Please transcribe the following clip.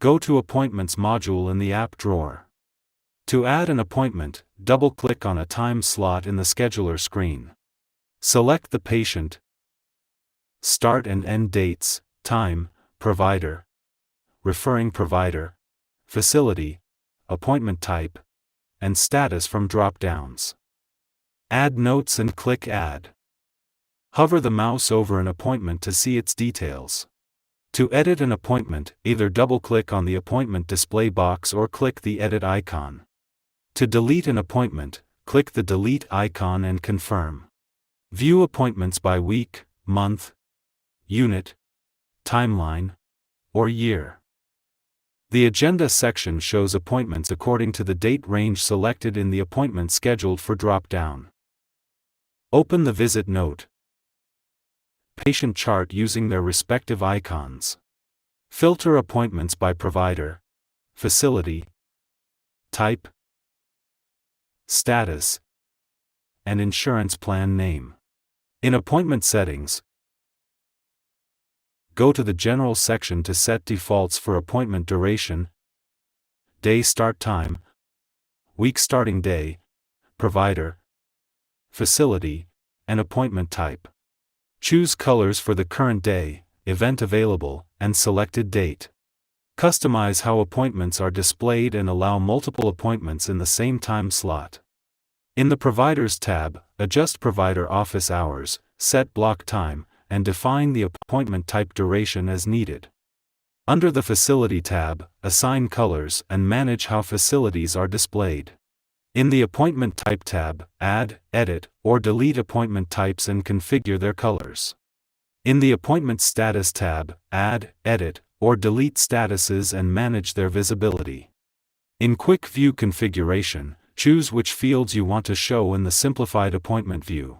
Go to Appointments module in the app drawer. To add an appointment, double-click on a time slot in the scheduler screen. Select the patient, start and end dates, time, provider, referring provider, facility, appointment type, and status from drop-downs. Add notes and click Add. Hover the mouse over an appointment to see its details. To edit an appointment, either double-click on the appointment display box or click the Edit icon. To delete an appointment, click the Delete icon and confirm. View appointments by week, month, unit, timeline, or year. The Agenda section shows appointments according to the date range selected in the appointment scheduled for drop-down. Open the Visit Note, Patient chart using their respective icons. Filter appointments by provider, facility, type, status, and insurance plan name. In Appointment Settings, go to the General section to set defaults for appointment duration, day start time, week starting day, provider, facility, and appointment type. Choose colors for the current day, event available, and selected date. Customize how appointments are displayed and allow multiple appointments in the same time slot. In the Providers tab, adjust provider office hours, set block time, and define the appointment type duration as needed. Under the Facility tab, assign colors and manage how facilities are displayed. In the Appointment Type tab, add, edit, or delete appointment types and configure their colors. In the Appointment Status tab, add, edit, or delete statuses and manage their visibility. In Quick View Configuration, choose which fields you want to show in the simplified appointment view.